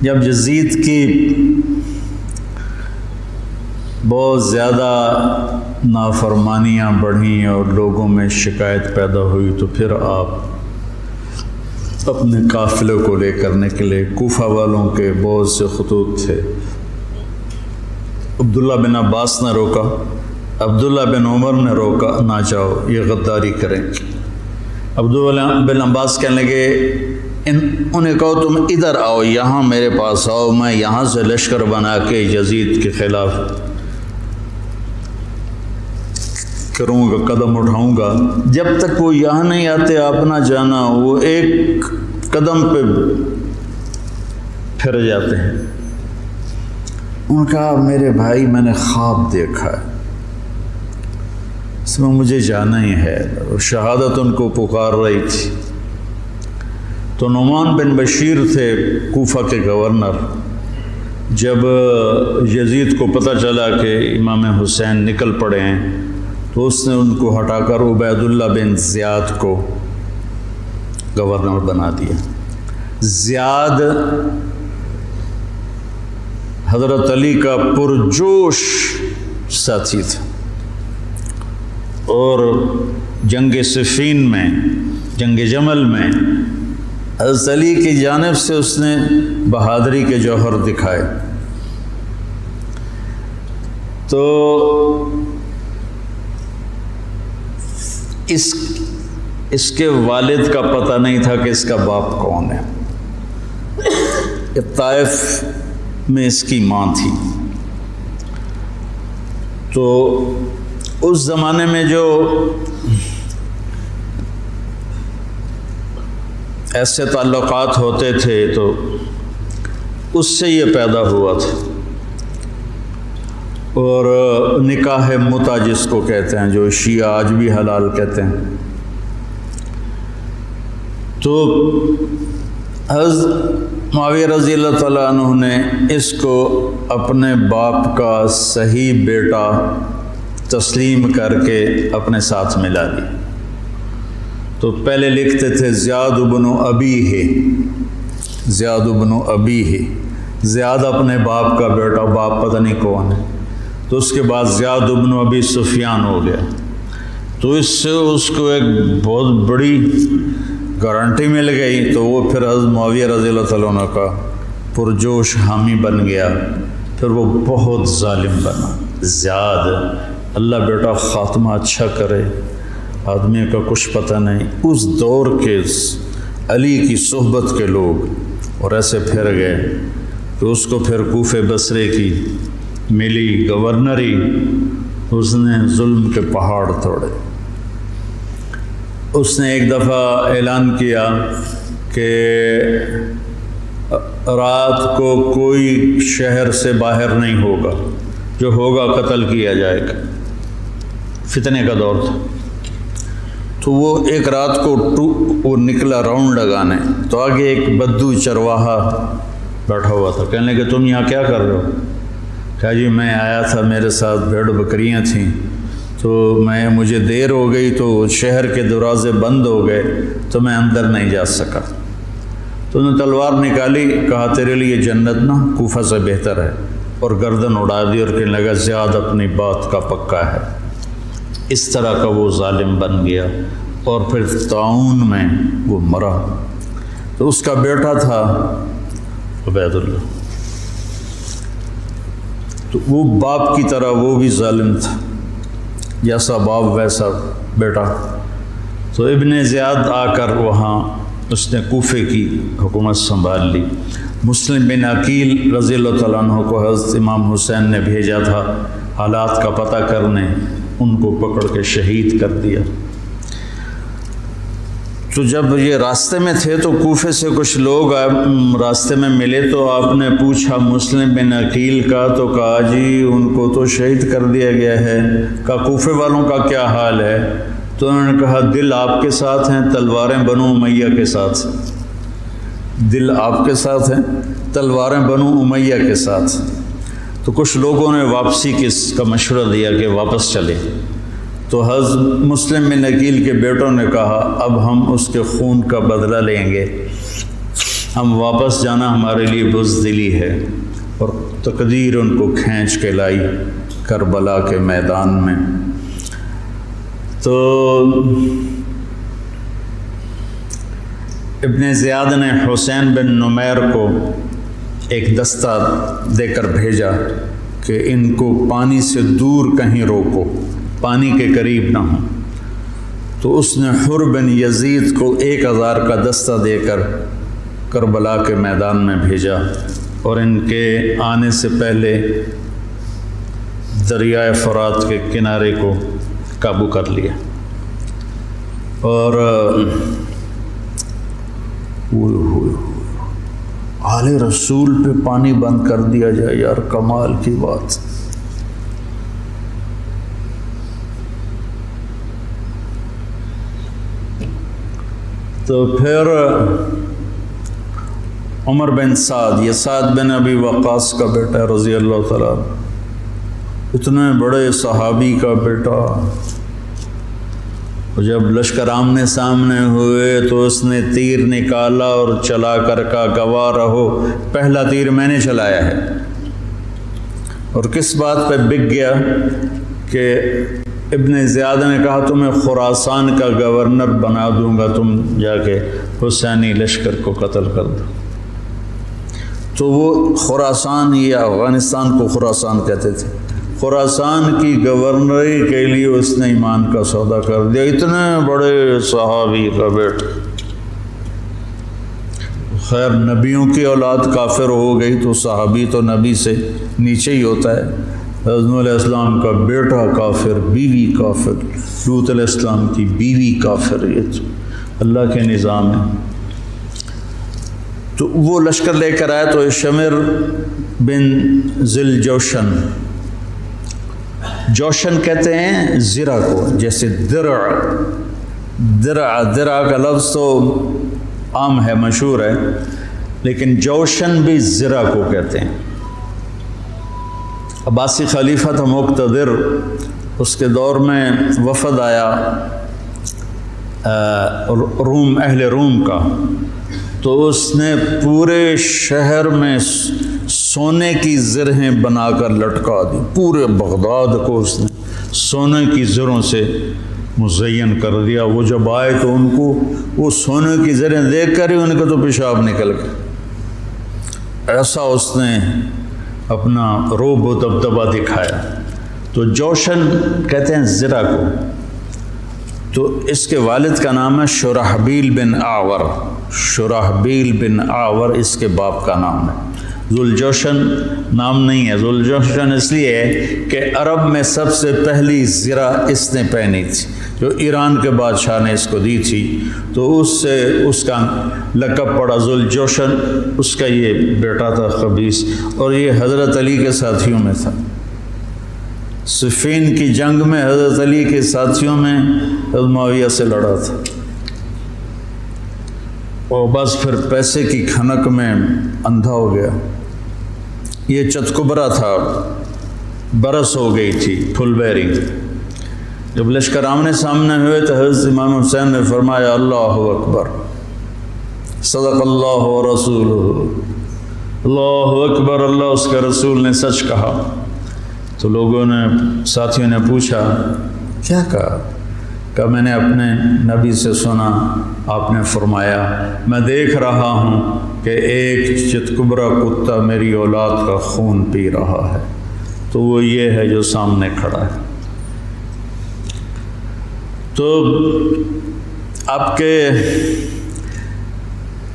جب یزید کی بہت زیادہ نافرمانیاں بڑھیں اور لوگوں میں شکایت پیدا ہوئی تو پھر آپ اپنے قافلے کو لے کر نکلے۔ کوفہ والوں کے بہت سے خطوط تھے۔ عبداللہ بن عباس نے روکا، عبداللہ بن عمر نے روکا، نہ جاؤ، یہ غداری کریں۔ عبداللہ بن عباس کہنے لگے انہیں کہو تم ادھر آؤ، یہاں میرے پاس آؤ، میں یہاں سے لشکر بنا کے یزید کے خلاف کروں گا، قدم اٹھاؤں گا۔ جب تک وہ یہاں نہیں آتے آپ نہ جانا، وہ ایک قدم پہ پھر جاتے ہیں۔ انہوں نے کہا میرے بھائی میں نے خواب دیکھا ہے، اس میں مجھے جانا ہی ہے، اور شہادت ان کو پکار رہی تھی۔ تو نعمان بن بشیر تھے کوفہ کے گورنر، جب یزید کو پتہ چلا کہ امام حسین نکل پڑے ہیں تو اس نے ان کو ہٹا کر عبید اللہ بن زیاد کو گورنر بنا دیا۔ زیاد حضرت علی کا پرجوش ساتھی تھا، اور جنگ صفین میں، جنگ جمل میں حضرت علی کی جانب سے اس نے بہادری کے جوہر دکھائے۔ تو اس کے والد کا پتہ نہیں تھا کہ اس کا باپ کون ہے۔ طائف میں اس کی ماں تھی۔ تو اس زمانے میں جو ایسے تعلقات ہوتے تھے تو اس سے یہ پیدا ہوا تھا، اور نکاح متع جس کو کہتے ہیں، جو شیعہ آج بھی حلال کہتے ہیں۔ تو حضرت معاویہ رضی اللہ تعالیٰ عنہ نے اس کو اپنے باپ کا صحیح بیٹا تسلیم کر کے اپنے ساتھ ملا لی۔ تو پہلے لکھتے تھے زیاد بن ابیہ، زیاد بن ابیہ، زیاد اپنے باپ کا بیٹا، باپ پتہ نہیں کون ہے۔ تو اس کے بعد زیاد بن ابی سفیان ہو گیا۔ تو اس سے اس کو ایک بہت بڑی گارنٹی مل گئی، تو وہ پھر حضرت معاویہ رضی اللہ تعالیٰ عنہ کا پرجوش حامی بن گیا۔ پھر وہ بہت ظالم بنا زیاد۔ اللہ بیٹا خاتمہ اچھا کرے، آدمی کا کچھ پتہ نہیں۔ اس دور کے علی کی صحبت کے لوگ اور ایسے پھر گئے کہ اس کو پھر کوفے بصرے کی ملی گورنری، اس نے ظلم کے پہاڑ توڑے۔ اس نے ایک دفعہ اعلان کیا کہ رات کو کوئی شہر سے باہر نہیں ہوگا، جو ہوگا قتل کیا جائے گا۔ فتنے کا دور تھا۔ تو وہ ایک رات کو وہ نکلا راؤنڈ لگانے، تو آگے ایک بدو چرواہا بیٹھا ہوا تھا۔ کہنے لگے تم یہاں کیا کر رہے ہو؟ کہا جی میں آیا تھا، میرے ساتھ بھیڑ بکریاں تھیں، تو مجھے دیر ہو گئی تو شہر کے دروازے بند ہو گئے تو میں اندر نہیں جا سکا۔ تو انہوں نے تلوار نکالی، کہا تیرے لیے جنت نہ کوفہ سے بہتر ہے، اور گردن اڑا دی اور کہنے لگا زیاد اپنی بات کا پکا ہے۔ اس طرح کا وہ ظالم بن گیا، اور پھر طاعون میں وہ مرا۔ تو اس کا بیٹا تھا عبید اللہ، تو وہ باپ کی طرح وہ بھی ظالم تھا، جیسا باپ ویسا بیٹا۔ تو ابن زیاد آ کر وہاں اس نے کوفے کی حکومت سنبھال لی۔ مسلم بن عقیل رضی اللہ تعالیٰ عنہ کو حضرت امام حسین نے بھیجا تھا حالات کا پتہ کرنے، ان کو پکڑ کے شہید کر دیا۔ تو جب یہ راستے میں تھے تو کوفے سے کچھ لوگ راستے میں ملے، تو آپ نے پوچھا مسلم بن عقیل کا، تو کہا جی ان کو تو شہید کر دیا گیا ہے۔ کہا کوفے والوں کا کیا حال ہے؟ تو انہوں نے کہا دل آپ کے ساتھ ہیں، تلواریں بنو امیہ کے ساتھ ہیں۔ دل آپ کے ساتھ ہیں، تلواریں بنو امیہ کے ساتھ۔ تو کچھ لوگوں نے واپسی کا مشورہ دیا کہ واپس چلے۔ تو حضرت مسلم بن عقیل کے بیٹوں نے کہا اب ہم اس کے خون کا بدلہ لیں گے۔ ہم واپس جانا ہمارے لیے بزدلی ہے، اور تقدیر ان کو کھینچ کے لائی کربلا کے میدان میں۔ تو ابن زیاد نے حسین بن نمیر کو ایک دستہ دے کر بھیجا کہ ان کو پانی سے دور کہیں روکو، پانی کے قریب نہ ہوں۔ تو اس نے حر بن یزید کو 1000 کا دستہ دے کر کربلا کے میدان میں بھیجا، اور ان کے آنے سے پہلے دریائے فرات کے کنارے کو قابو کر لیا۔ اور آل رسول پہ پانی بند کر دیا جائے، یار کمال کی بات۔ تو پھر عمر بن سعد، یہ سعد بن ابی وقاص کا بیٹا رضی اللہ تعالیٰ، اتنے بڑے صحابی کا بیٹا، جب لشکر آمنے سامنے ہوئے تو اس نے تیر نکالا اور چلا کر کہا گواہ رہو پہلا تیر میں نے چلایا ہے۔ اور کس بات پہ بک گیا کہ ابن زیاد نے کہا تمہیں خراسان کا گورنر بنا دوں گا، تم جا کے حسینی لشکر کو قتل کر دو۔ تو وہ خراسان، یہ افغانستان کو خراسان کہتے تھے، خراسان کی گورنری کے لیے اس نے ایمان کا سودا کر دیا، اتنے بڑے صحابی کا بیٹا۔ خیر نبیوں کی اولاد کافر ہو گئی تو صحابی تو نبی سے نیچے ہی ہوتا ہے۔ حضرت علیہ السلام کا بیٹا کافر، بیوی کافر، لوط علیہ السلام کی بیوی کافر، یہ تو اللہ کے نظام ہے۔ تو وہ لشکر لے کر آئے تو شمر بن ذل جوشن، جوشن کہتے ہیں زرہ کو، جیسے درع کا لفظ تو عام ہے، مشہور ہے، لیکن جوشن بھی زرہ کو کہتے ہیں۔ عباسی خلیفہ تھا مقتدر، اس کے دور میں وفد آیا روم، اہل روم کا، تو اس نے پورے شہر میں سونے کی زرہیں بنا کر لٹکا دی، پورے بغداد کو اس نے سونے کی زروں سے مزین کر دیا۔ وہ جب آئے تو ان کو وہ سونے کی زریں دیکھ کر ہی ان کا تو پیشاب نکل گیا، ایسا اس نے اپنا روب و دبدبہ دکھایا۔ تو جوشن کہتے ہیں زرہ کو۔ تو اس کے والد کا نام ہے شرحبیل بن آور، شرحبیل بن آور اس کے باپ کا نام ہے۔ ذوالجوشن نام نہیں ہے، ذوالجوشن اس لیے ہے کہ عرب میں سب سے پہلی زرہ اس نے پہنی تھی، جو ایران کے بادشاہ نے اس کو دی تھی، تو اس سے اس کا لقب پڑا ذوالجوشن۔ اس کا یہ بیٹا تھا قبیس، اور یہ حضرت علی کے ساتھیوں میں تھا۔ صفین کی جنگ میں حضرت علی کے ساتھیوں میں حضرت معاویہ سے لڑا تھا، اور بس پھر پیسے کی کھنک میں اندھا ہو گیا۔ یہ چتکبرا تھا، برس ہو گئی تھی، پھل بیری۔ جب لشکر آمنے سامنے ہوئے تو حضرت امام حسین نے فرمایا اللہ اکبر، صدق اللہ و رسولہ، اللہ اکبر، اللہ اس کے رسول نے سچ کہا۔ تو لوگوں نے، ساتھیوں نے پوچھا کیا کہا میں نے اپنے نبی سے سنا، آپ نے فرمایا میں دیکھ رہا ہوں کہ ایک چتکبرا کتا میری اولاد کا خون پی رہا ہے، تو وہ یہ ہے جو سامنے کھڑا ہے۔ تو آپ کے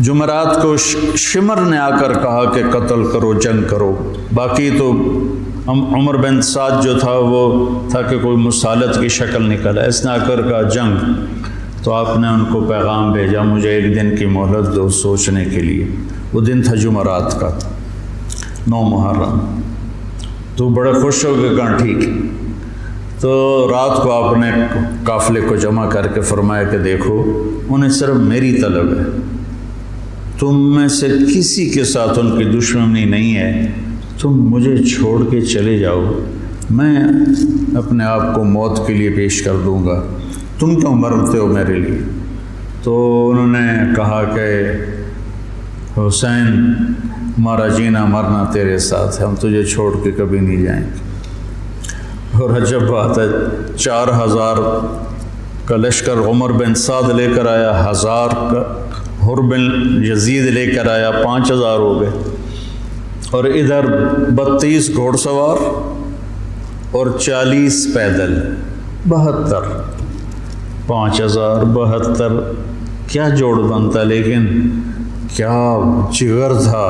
جمعرات کو شمر نے آ کر کہا کہ قتل کرو، جنگ کرو۔ باقی تو عمر بن سعد جو تھا وہ تھا کہ کوئی مسالت کی شکل نکلا، اس نے آ کر کہا جنگ۔ تو آپ نے ان کو پیغام بھیجا مجھے ایک دن کی مہلت دو سوچنے کے لیے۔ وہ دن تھا جمعرات کا، 9 محرم۔ تو بڑے خوش ہو گئے، کہا ٹھیک۔ تو رات کو آپ نے قافلے کو جمع کر کے فرمایا کہ دیکھو انہیں صرف میری طلب ہے، تم میں سے کسی کے ساتھ ان کی دشمنی نہیں ہے، تم مجھے چھوڑ کے چلے جاؤ، میں اپنے آپ کو موت کے لیے پیش کر دوں گا، تم کیوں مرتے ہو میرے لیے؟ تو انہوں نے کہا کہ حسین ہمارا جینا مرنا تیرے ساتھ ہے، ہم تجھے چھوڑ کے کبھی نہیں جائیں گے۔ اور عجب بات ہے، 4000 کا لشکر عمر بن سعد لے کر آیا، 1000 کا حر بن یزید لے کر آیا، 5000 ہو گئے، اور ادھر 32 گھوڑ سوار اور 40 پیدل، 72، 5000 72، کیا جوڑ بنتا، لیکن کیا جگر تھا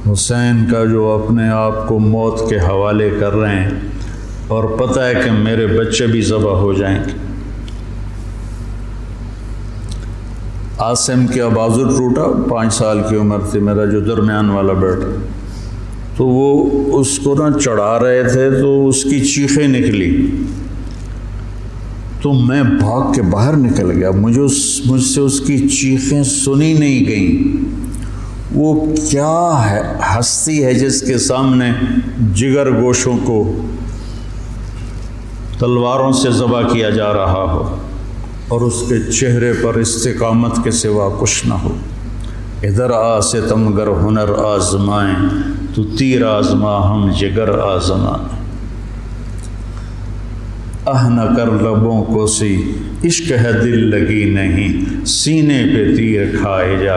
حسین کا، جو اپنے آپ کو موت کے حوالے کر رہے ہیں اور پتہ ہے کہ میرے بچے بھی ذبح ہو جائیں گے۔ عاصم کا بازو ٹوٹا، 5 سال کی عمر تھی، میرا جو درمیان والا بیٹا، تو وہ اس کو نہ چڑھا رہے تھے تو اس کی چیخیں نکلی، تو میں بھاگ کے باہر نکل گیا، مجھ سے اس کی چیخیں سنی نہیں گئیں۔ وہ کیا ہے ہستی ہے جس کے سامنے جگر گوشوں کو تلواروں سے ذبح کیا جا رہا ہو اور اس کے چہرے پر استقامت کے سوا کچھ نہ ہو۔ ادھر آ ستمگر ہنر آزمائیں، تو تیر آزما ہم جگر آزمائیں۔ نہ کر لبوں کو سی عشق ہے دل لگی نہیں، سینے پہ تیر کھائے جا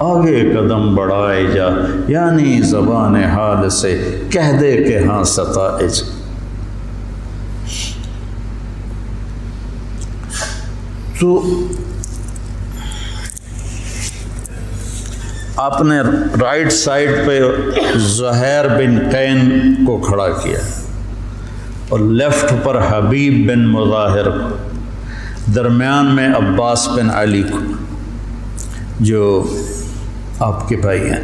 آگے قدم بڑھائے جا، یعنی زبان حال سے کہہ دے کہ ہاں ستائج۔ تو آپ نے رائٹ سائڈ پہ زہیر بن قین کو کھڑا کیا اور لیفٹ پر حبیب بن مظاہر کو، درمیان میں عباس بن علی کو، جو آپ کے بھائی ہیں۔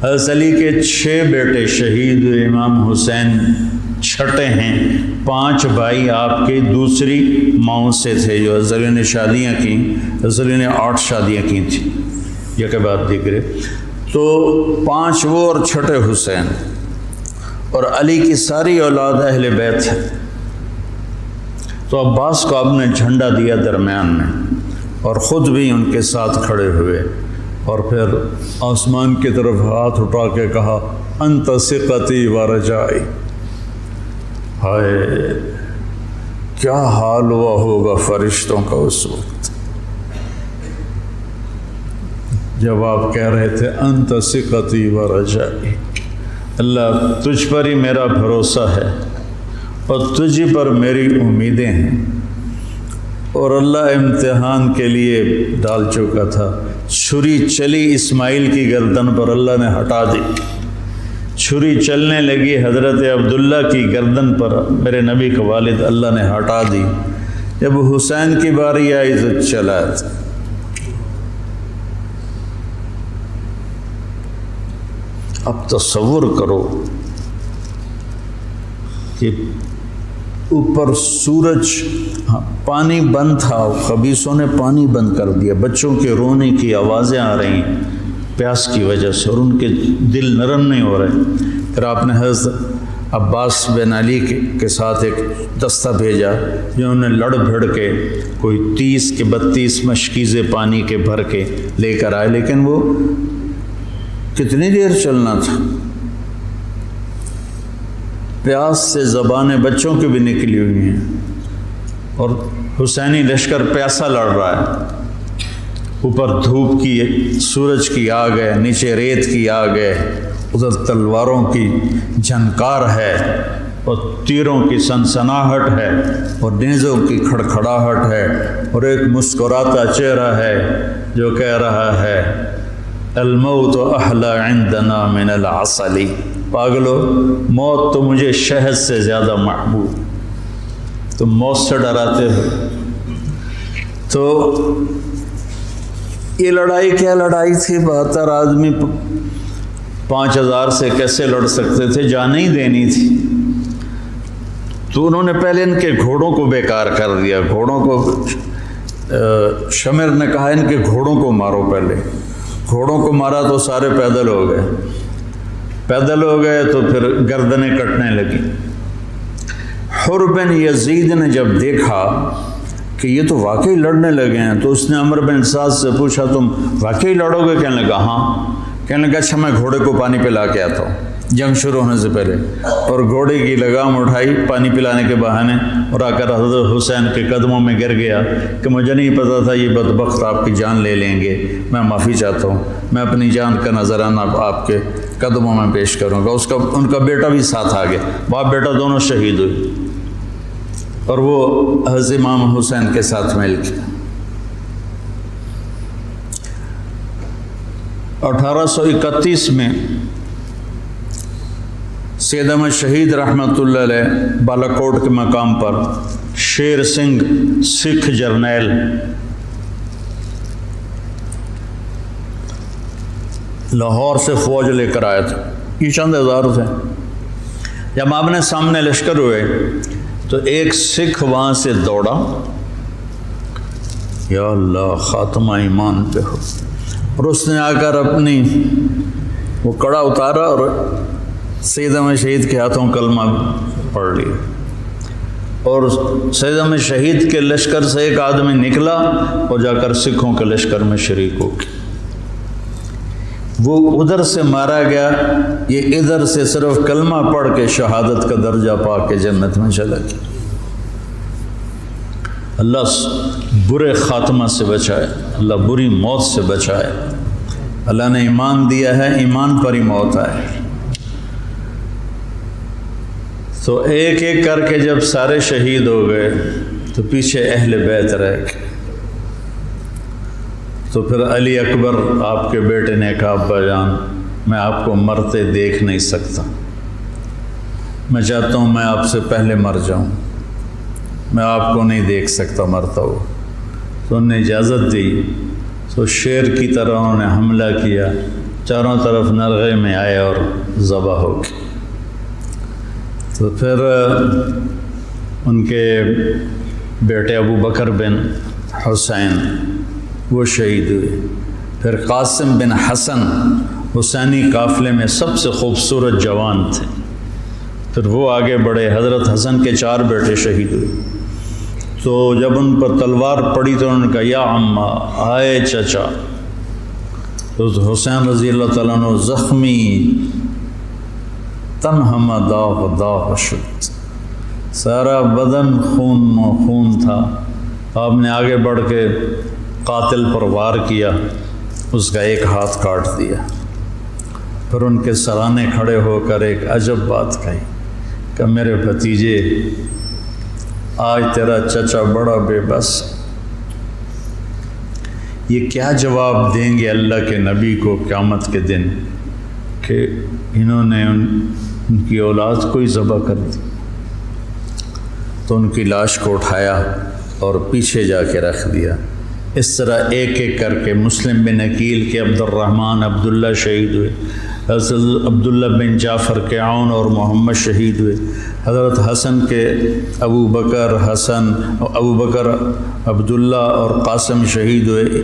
حضرت علی کے 6 بیٹے شہید ہوئے، امام حسین چھٹے ہیں، 5 بھائی آپ کے دوسری ماؤں سے تھے، جو حضرت علی نے شادیاں کیں، حضرت علی نے 8 شادیاں کی تھیں، یہ کہ بات دیکھ رہے، تو 5 وہ اور چھٹے حسین، اور علی کی ساری اولاد اہل بیت ہے۔ تو عباس کو آپ نے جھنڈا دیا درمیان میں، اور خود بھی ان کے ساتھ کھڑے ہوئے، اور پھر آسمان کی طرف ہاتھ اٹھا کے کہا انت ثقتی و رجائی۔ ہائے کیا حال ہوا ہوگا فرشتوں کا اس وقت جب آپ کہہ رہے تھے انت ثقتی و رجائی، اللہ تجھ پر ہی میرا بھروسہ ہے اور تجھ پر میری امیدیں ہیں۔ اور اللہ امتحان کے لیے ڈال چکا تھا، چھری چلی اسماعیل کی گردن پر، اللہ نے ہٹا دی، چھری چلنے لگی حضرت عبداللہ کی گردن پر، میرے نبی کا والد، اللہ نے ہٹا دی۔ جب حسین کی باری آئی تو چلا تھا۔ اب تصور کرو کہ اوپر سورج، پانی بند تھا، خبیثوں نے پانی بند کر دیا، بچوں کے رونے کی آوازیں آ رہی ہیں پیاس کی وجہ سے، اور ان کے دل نرم نہیں ہو رہے۔ پھر آپ نے حضرت عباس بن علی کے ساتھ ایک دستہ بھیجا، جنہوں نے لڑ بھڑ کے کوئی 30 کے 32 مشکیزیں پانی کے بھر کے لے کر آئے، لیکن وہ کتنی دیر چلنا تھا، پیاس سے زبانیں بچوں کی بھی نکلی ہوئی ہیں، اور حسینی لشکر پیاسا لڑ رہا ہے، اوپر دھوپ کی، سورج کی آگ ہے، نیچے ریت کی آگ ہے، ادھر تلواروں کی جھنکار ہے، اور تیروں کی سنسناہٹ ہے، اور نیزوں کی کھڑکھڑاہٹ ہے، اور ایک مسکراتا چہرہ ہے جو کہہ رہا ہے الموت احلی عندنا من العسل، پاگلو موت تو مجھے شہد سے زیادہ محبوب، تم موت سے ڈراتے ہو۔ تو یہ لڑائی کیا لڑائی تھی، 72 آدمی 5000 سے کیسے لڑ سکتے تھے، جانیں ہی دینی تھی۔ تو انہوں نے پہلے ان کے گھوڑوں کو بیکار کر دیا، گھوڑوں کو، شمر نے کہا ان کے گھوڑوں کو مارو، پہلے گھوڑوں کو مارا تو سارے پیدل ہو گئے، پیدل ہو گئے تو پھر گردنیں کٹنے لگی۔ حر بن یزید نے جب دیکھا کہ یہ تو واقعی لڑنے لگے ہیں. تو اس نے عمرو بن سعد سے پوچھا تم واقعی لڑو گے؟ کہنے لگا ہاں. کہنے لگا اچھا میں گھوڑے کو پانی پلا کے آتا ہوں جنگ شروع ہونے سے پہلے. اور گھوڑے کی لگام اٹھائی پانی پلانے کے بہانے اور آ کر حضرت حسین کے قدموں میں گر گیا کہ مجھے نہیں پتا تھا یہ بدبخت آپ کی جان لے لیں گے. میں معافی چاہتا ہوں، میں اپنی جان کا نذرانہ آپ کے قدموں میں پیش کروں گا. ان کا بیٹا بھی ساتھ آ گیا، باپ بیٹا دونوں شہید ہوئے اور وہ حضرت امام حسین کے ساتھ مل گیا. 1831 میں سید احمد شہید رحمۃ اللہ علیہ بالاکوٹ کے مقام پر شیر سنگھ سکھ جرنیل لاہور سے فوج لے کر آئے تھے. یہ چند ہزار تھے. جب آمنے سامنے لشکر ہوئے تو ایک سکھ وہاں سے دوڑا، یا اللہ خاتمہ ایمان پہ ہو، اور اس نے آ کر اپنی وہ کڑا اتارا اور سید احمد شہید کے ہاتھوں کلمہ پڑھ لیا. اور سید احمد شہید کے لشکر سے ایک آدمی نکلا اور جا کر سکھوں کے لشکر میں شریک ہو گیا. وہ ادھر سے مارا گیا، یہ ادھر سے صرف کلمہ پڑھ کے شہادت کا درجہ پا کے جنت میں چلا گیا. اللہ برے خاتمہ سے بچائے، اللہ بری موت سے بچائے. اللہ نے ایمان دیا ہے، ایمان پر ہی موت آئے. تو ایک ایک کر کے جب سارے شہید ہو گئے تو پیچھے اہل بیت رہ گئے. تو پھر علی اکبر آپ کے بیٹے نے کہا ابا جان میں آپ کو مرتے دیکھ نہیں سکتا، میں چاہتا ہوں میں آپ سے پہلے مر جاؤں، میں آپ کو نہیں دیکھ سکتا مرتا ہو. تو انہوں نے اجازت دی. تو شیر کی طرح انہوں نے حملہ کیا، چاروں طرف نرغے میں آئے اور ذبح ہو گئے. تو پھر ان کے بیٹے ابو بکر بن حسین وہ شہید ہوئے. پھر قاسم بن حسن حسینی قافلے میں سب سے خوبصورت جوان تھے. پھر وہ آگے بڑھے، حضرت حسن کے 4 بیٹے شہید ہوئے. تو جب ان پر تلوار پڑی تو انہوں نے کہا یا عمّا، آئے چچا. تو حسین رضی اللہ تعالیٰ عنہ زخمی تنہم داغ داغ شد، سارا بدن خون و خون تھا. آپ نے آگے بڑھ کے قاتل پر وار کیا، اس کا ایک ہاتھ کاٹ دیا. پھر ان کے سرانے کھڑے ہو کر ایک عجب بات کہی کہ میرے بھتیجے آج تیرا چچا بڑا بے بس. یہ کیا جواب دیں گے اللہ کے نبی کو قیامت کے دن کہ انہوں نے ان کی اولاد کو ہی ذبح کر دی. تو ان کی لاش کو اٹھایا اور پیچھے جا کے رکھ دیا. اس طرح ایک ایک کر کے مسلم بن عقیل کے عبد الرحمن عبداللہ شہید ہوئے، حضرت عبداللہ بن جعفر کے عون اور محمد شہید ہوئے، حضرت حسن کے ابو بکر حسن، ابو بکر عبداللہ اور قاسم شہید ہوئے،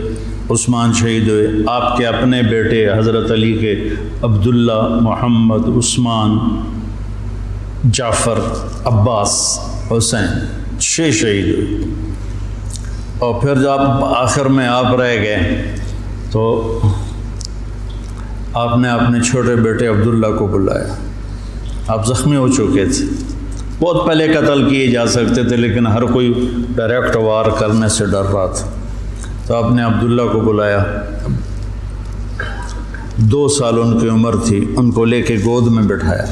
عثمان شہید ہوئے. آپ کے اپنے بیٹے حضرت علی کے عبداللہ، محمد، عثمان، جعفر، عباس، حسین 6 شہید ہوئے. اور پھر جب آخر میں آپ رہ گئے تو آپ نے اپنے چھوٹے بیٹے عبداللہ کو بلایا. آپ زخمی ہو چکے تھے، بہت پہلے قتل کیے جا سکتے تھے لیکن ہر کوئی ڈائریکٹ وار کرنے سے ڈر رہا تھا. تو آپ نے عبداللہ کو بلایا. 2 سال ان کی عمر تھی، ان کو لے کے گود میں بٹھایا.